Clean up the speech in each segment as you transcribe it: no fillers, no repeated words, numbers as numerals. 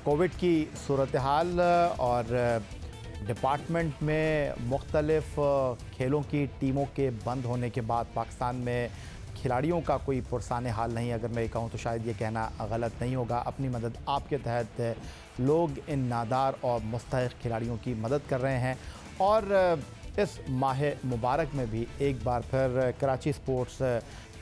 Covid की सूरत हाल और department में मुख्तलिफ खेलों की टीमों के बंद होने के बाद पाकिस्तान में खिलाड़ियों का कोई पुरसाने हाल नहीं। अगर मैं ये कहूँ तो शायद ये कहना गलत नहीं होगा। अपनी मदद आपके तहत लोग इन नादार और मुस्तहिक खिलाड़ियों की मदद कर रहे हैं और इस माह मुबारक में भी एक बार फिर कराची स्पोर्ट्स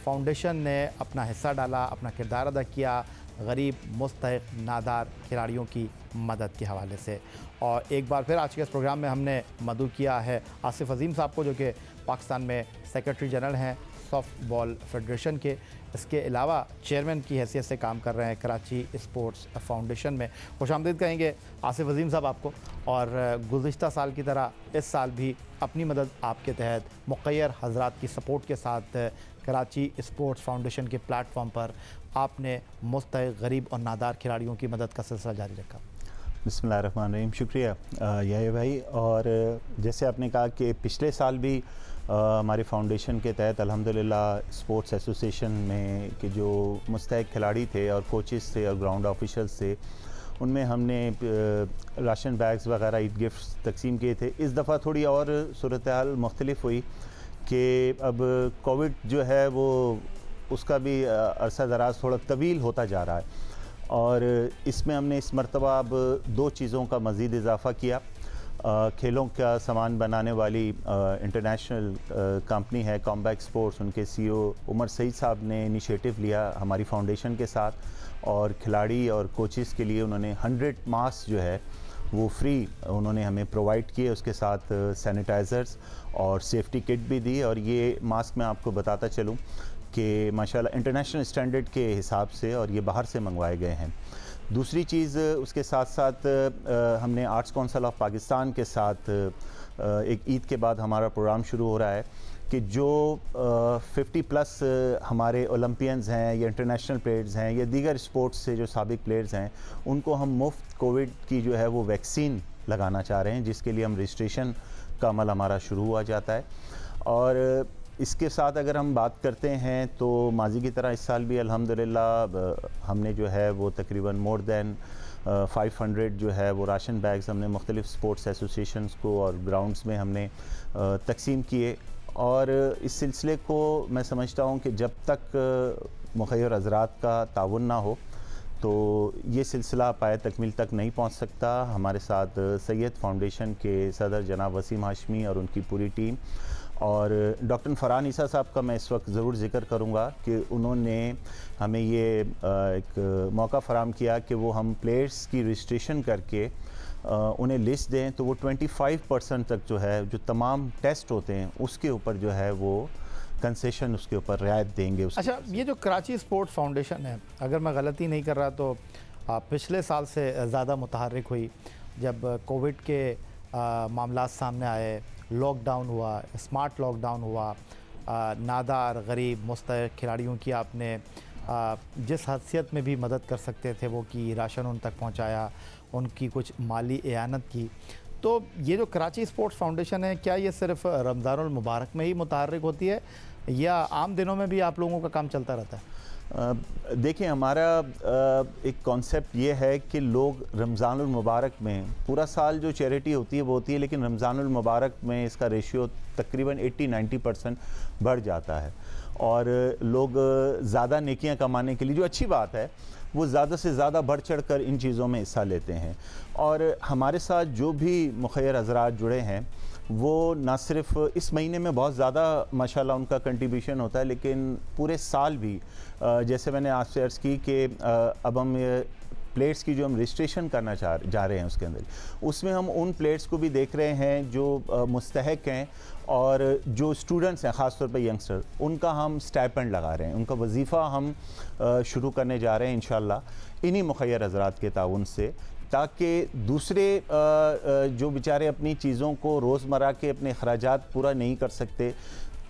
फाउंडेशन ने अपना हिस्सा डाला, अपना किरदार अदा किया गरीब मुस्तहिक नादार खिलाड़ियों की मदद के हवाले से। और एक बार फिर आज के इस प्रोग्राम में हमने मदऊ किया है आसिफ अजीम साहब को, जो कि पाकिस्तान में सेक्रेटरी जनरल हैं सॉफ्ट बॉल फेडरेशन के। इसके अलावा चेयरमैन की हैसियत से काम कर रहे हैं कराची स्पोर्ट्स फाउंडेशन में। खुशामदीद कहेंगे आसिफ अजीम साहब आपको। और गुज़िश्ता साल की तरह इस साल भी अपनी मदद आपके तहत मुक़य्यर हज़रात की सपोर्ट के साथ कराची स्पोर्ट्स फाउंडेशन के प्लेटफॉर्म पर आपने मुस्तहिक गरीब और नादार खिलाड़ियों की मदद का सिलसिला जारी रखा। बिस्मिल्लाहिर्रहमानिर्रहीम। शुक्रिया याहिया भाई। और जैसे आपने कहा कि पिछले साल भी हमारे फाउंडेशन के तहत अल्हम्दुलिल्लाह स्पोर्ट्स एसोसिएशन में के जो मुस्तहिक खिलाड़ी थे और कोचेस थे और ग्राउंड ऑफिशल्स थे, उनमें हमने राशन बैग्स वगैरह ईद गिफ्ट्स तकसीम किए थे। इस दफ़ा थोड़ी और सूरत हाल मुख्तलिफ हुई कि अब कोविड जो है वो उसका भी अरसा दराज थोड़ा तवील होता जा रहा है और इसमें हमने इस मरतबा अब दो चीज़ों का मज़ीद इजाफ़ा किया। खेलों का सामान बनाने वाली इंटरनेशनल कंपनी है कॉम्बैक स्पोर्ट्स, उनके सीईओ उमर सईद साहब ने इनिशिएटिव लिया हमारी फाउंडेशन के साथ और खिलाड़ी और कोचेस के लिए उन्होंने 100 मास्क जो है वो फ्री उन्होंने हमें प्रोवाइड किए। उसके साथ सैनिटाइज़र्स और सेफ्टी किट भी दी। और ये मास्क मैं आपको बताता चलूँ कि माशाल्लाह इंटरनेशनल स्टैंडर्ड के हिसाब से और ये बाहर से मंगवाए गए हैं। दूसरी चीज़ उसके साथ साथ हमने आर्ट्स काउंसिल ऑफ पाकिस्तान के साथ एक ईद के बाद हमारा प्रोग्राम शुरू हो रहा है कि जो 50+ हमारे ओलंपियंस हैं या इंटरनेशनल प्लेयर्स हैं या दीगर स्पोर्ट्स से जो साबिक प्लेयर्स हैं, उनको हम मुफ्त कोविड की जो है वो वैक्सीन लगाना चाह रहे हैं, जिसके लिए हम रजिस्ट्रेशन का अमल हमारा शुरू हुआ जाता है। और इसके साथ अगर हम बात करते हैं तो माजी की तरह इस साल भी अल्हम्दुलिल्लाह हमने जो है वो तकरीबन मोर दैन 500 जो है वो राशन बैग्स हमने मुख्तलिफ स्पोर्ट्स एसोसिएशंस को और ग्राउंड्स में हमने तकसीम किए। और इस सिलसिले को मैं समझता हूँ कि जब तक मुख़य्यर हज़रात का ताउन ना हो तो ये सिलसिला पाए तकमील तक नहीं पहुँच सकता। हमारे साथ सैयद फाउंडेशन के सदर जनाब वसीम हाशमी और उनकी पूरी टीम और डॉक्टर फ़रहान ईसा साहब का मैं इस वक्त ज़रूर ज़िक्र करूँगा कि उन्होंने हमें ये एक मौका फ़राहम किया कि वो हम प्लेयर्स की रजिस्ट्रेशन करके उन्हें लिस्ट दें तो वो 25% तक जो है जो तमाम टेस्ट होते हैं उसके ऊपर जो है वो कंसेशन उसके ऊपर रियायत देंगे। अच्छा, ये जो कराची स्पोर्ट्स फाउंडेशन है, अगर मैं गलती नहीं कर रहा तो पिछले साल से ज़्यादा मुतहर्रिक हुई जब कोविड के मामला सामने आए, लॉकडाउन हुआ, स्मार्ट लॉकडाउन हुआ, नादार गरीब मुस्तहिक खिलाड़ियों की आपने जिस हैसियत में भी मदद कर सकते थे वो की, राशन उन तक पहुंचाया, उनकी कुछ माली एआनत की। तो ये जो कराची स्पोर्ट्स फाउंडेशन है, क्या ये सिर्फ रमज़ानुल मुबारक में ही मुतहर्रिक होती है या आम दिनों में भी आप लोगों का काम चलता रहता है? देखिए, हमारा एक कॉन्सेप्ट ये है कि लोग रमज़ानुल मुबारक में, पूरा साल जो चैरिटी होती है वो होती है, लेकिन रमज़ानुल मुबारक में इसका रेशियो तकरीबन 80-90% बढ़ जाता है और लोग ज़्यादा नेकियां कमाने के लिए, जो अच्छी बात है, वो ज़्यादा से ज़्यादा बढ़ चढ़ कर इन चीज़ों में हिस्सा लेते हैं। और हमारे साथ जो भी मुख़य्यर हज़रात जुड़े हैं वो ना सिर्फ इस महीने में बहुत ज़्यादा माशाल्लाह उनका कंट्रीब्यूशन होता है, लेकिन पूरे साल भी जैसे मैंने आपसे अर्ज़ की कि अब हम प्लेयर्स की जो हम रजिस्ट्रेशन करना जा रहे हैं उसके अंदर, उसमें हम उन प्लेयर्स को भी देख रहे हैं जो मुस्तहिक हैं और जो स्टूडेंट्स हैं, ख़ास तौर पे यंगस्टर, उनका हम स्टाइपेंड लगा रहे हैं, उनका वजीफ़ा हम शुरू करने जा रहे हैं इंशाल्लाह इन्हीं मुख़य्यर हज़रात के ताउन से, ताकि दूसरे जो बेचारे अपनी चीज़ों को रोज़मर्रा के अपने अखराजात पूरा नहीं कर सकते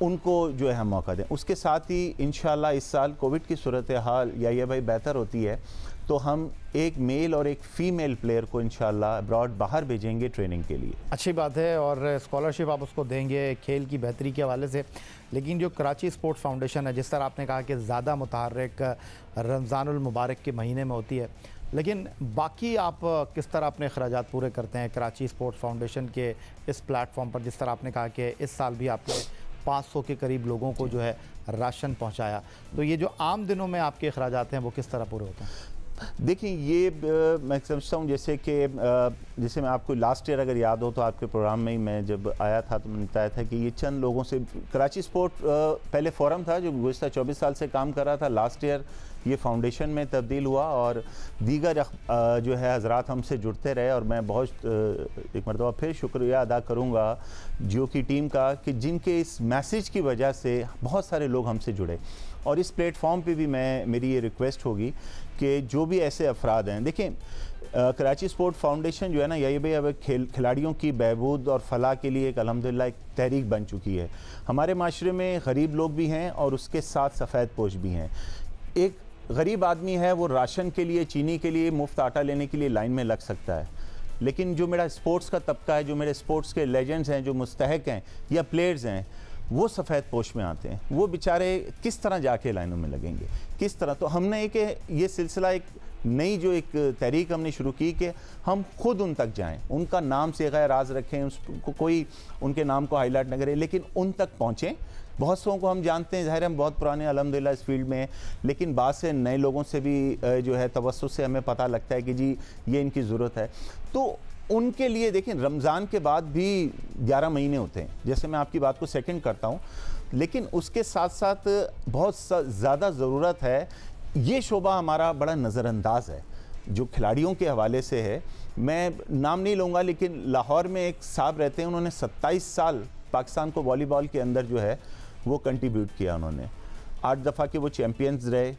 उनको जो है हम मौका दें। उसके साथ ही इंशाल्लाह इस साल कोविड की सूरत हाल या ये भाई बेहतर होती है तो हम एक मेल और एक फ़ीमेल प्लेयर को इंशाल्लाह अब्रॉड बाहर भेजेंगे ट्रेनिंग के लिए। अच्छी बात है और स्कॉलरशिप आप उसको देंगे खेल की बेहतरी के हवाले से। लेकिन जो कराची स्पोर्ट्स फाउंडेशन है, जिस तरह आपने कहा कि ज़्यादा मुतहर्रिक रमज़ानुल मुबारक के महीने में होती है, लेकिन बाकी आप किस तरह अपने अखराजात पूरे करते हैं कराची स्पोर्ट्स फाउंडेशन के इस प्लेटफॉर्म पर? जिस तरह आपने कहा कि इस साल भी आपने 500 के करीब लोगों को जो है राशन पहुंचाया, तो ये जो आम दिनों में आपके अखराजात हैं वो किस तरह पूरे होते हैं? देखिए, ये मैं समझता हूँ जैसे कि जैसे मैं आपको लास्ट ईयर अगर याद हो तो आपके प्रोग्राम में ही मैं जब आया था तो मैंने बताया था कि ये चंद लोगों से कराची स्पोर्ट पहले फोरम था जो गुज़श्ता 24 साल से काम कर रहा था। लास्ट ईयर ये फाउंडेशन में तब्दील हुआ और दीगर जो है हजरात हमसे जुड़ते रहे, और मैं बहुत एक मरतबा फिर शुक्रिया अदा करूँगा जियो की टीम का कि जिनके इस मैसेज की वजह से बहुत सारे लोग हमसे जुड़े। और इस प्लेटफॉर्म पे भी मेरी ये रिक्वेस्ट होगी कि जो भी ऐसे अफराद हैं, देखें कराची स्पोर्ट फाउंडेशन जो है ना, यही भाई अब खिलाड़ियों की बहबूद और फलाह के लिए एक अल्हम्दुलिल्लाह एक तहरीक बन चुकी है। हमारे माशरे में गरीब लोग भी हैं और उसके साथ सफ़ेद पोश भी हैं। एक गरीब आदमी है, वो राशन के लिए, चीनी के लिए, मुफ्त आटा लेने के लिए लाइन में लग सकता है, लेकिन जो मेरा स्पोर्ट्स का तबका है, जो मेरे स्पोर्ट्स के लेजेंड्स हैं, जो मुस्तहक हैं या प्लेयर्स हैं, वो सफ़ेद पोश में आते हैं। वो बेचारे किस तरह जाके लाइनों में लगेंगे, किस तरह? तो हमने ये सिलसिला एक नई जो एक तहरीक हमने शुरू की कि हम खुद उन तक जाएं, उनका नाम से गैर राज रखें, उसको कोई उनके नाम को हाईलाइट न करें, लेकिन उन तक पहुँचें। बहुत सौ को हम जानते हैं, ज़ाहिर हम बहुत पुराने अल्हम्दुलिल्लाह इस फील्ड में, लेकिन बाद से नए लोगों से भी जो है तवस्सुस से हमें पता लगता है कि जी ये इनकी ज़रूरत है। तो उनके लिए देखें, रमज़ान के बाद भी 11 महीने होते हैं, जैसे मैं आपकी बात को सेकंड करता हूँ, लेकिन उसके साथ साथ बहुत ज़्यादा ज़रूरत है। ये शोबा हमारा बड़ा नज़रअंदाज है जो खिलाड़ियों के हवाले से है। मैं नाम नहीं लूँगा, लेकिन लाहौर में एक साहब रहते हैं, उन्होंने 27 साल पाकिस्तान को वॉलीबॉल के अंदर जो है वो कंट्रीब्यूट किया। उन्होंने 8 दफ़ा के वो चैम्पियंस रहे।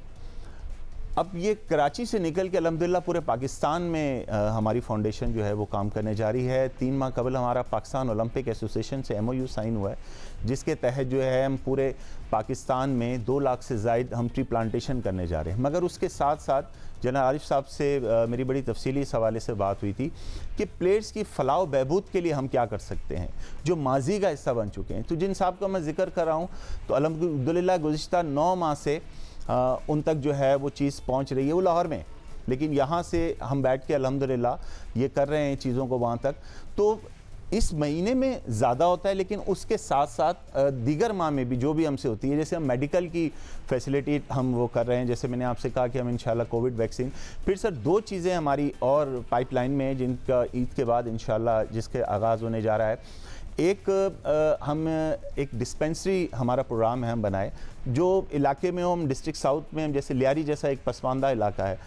अब ये कराची से निकल के अल्हम्दुलिल्लाह पूरे पाकिस्तान में हमारी फाउंडेशन जो है वो काम करने जा रही है। 3 माह कबल हमारा पाकिस्तान ओलंपिक एसोसिएशन से MOU साइन हुआ है, जिसके तहत जो है हम पूरे पाकिस्तान में 2 लाख से ज़ायद हम ट्री प्लांटेशन करने जा रहे हैं। मगर उसके साथ साथ जनाब आरिफ साहब से मेरी बड़ी तफसीली इस हवाले से बात हुई थी कि प्लेयर्स की फलाह व बहबूद के लिए हम क्या कर सकते हैं जो माजी का हिस्सा बन चुके हैं। तो जिन साहब का मैं जिक्र कर रहा हूँ, तो अल्हम्दुलिल्लाह गुज़िश्ता 9 माह से उन तक जो है वो चीज़ पहुंच रही है, वो लाहौर में, लेकिन यहाँ से हम बैठ के अल्हम्दुलिल्लाह ये कर रहे हैं चीज़ों को वहाँ तक। तो इस महीने में ज़्यादा होता है, लेकिन उसके साथ साथ दीगर माह में भी जो भी हमसे होती है, जैसे हम मेडिकल की फैसिलिटी हम वो कर रहे हैं, जैसे मैंने आपसे कहा कि हम इंशाल्लाह कोविड वैक्सीन। फिर सर 2 चीज़ें हमारी और पाइपलाइन में, जिनका ईद के बाद इंशाल्लाह जिसके आगाज़ होने जा रहा है। एक हम एक डिस्पेंसरी हमारा प्रोग्राम है हम बनाए, जो इलाके में हम डिस्ट्रिक्ट साउथ में, हम जैसे लियारी जैसा एक पसमानदा इलाका है,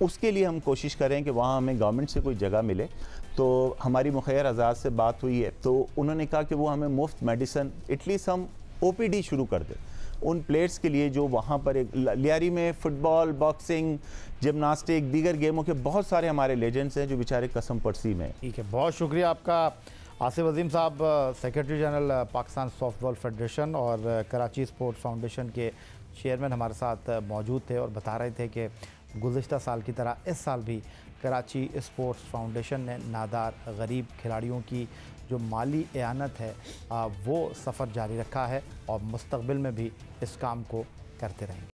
उसके लिए हम कोशिश करें कि वहाँ हमें गवर्नमेंट से कोई जगह मिले। तो हमारी मुखैर आज़ाद से बात हुई है, तो उन्होंने कहा कि वो हमें मुफ्त मेडिसिन, एटलीस्ट हम OPD शुरू कर दें उन प्लेयर्स के लिए जो वहाँ पर एक लियारी में फुटबॉल, बॉक्सिंग, जिमनास्टिक, दीगर गेमों के बहुत सारे हमारे लेजेंड्स हैं जो बेचारे कसम परसी में। ठीक है, बहुत शुक्रिया आपका आसिफ अजीम साहब, secretary general Pakistan softball federation और कराची स्पोर्ट्स फाउंडेशन के चेयरमैन हमारे साथ मौजूद थे और बता रहे थे कि गुज़िश्ता साल की तरह इस साल भी कराची स्पोर्ट्स फाउंडेशन ने नादार गरीब खिलाड़ियों की जो माली एआनत है वो सफ़र जारी रखा है और मुस्तक़बिल में भी इस काम को करते रहेंगे।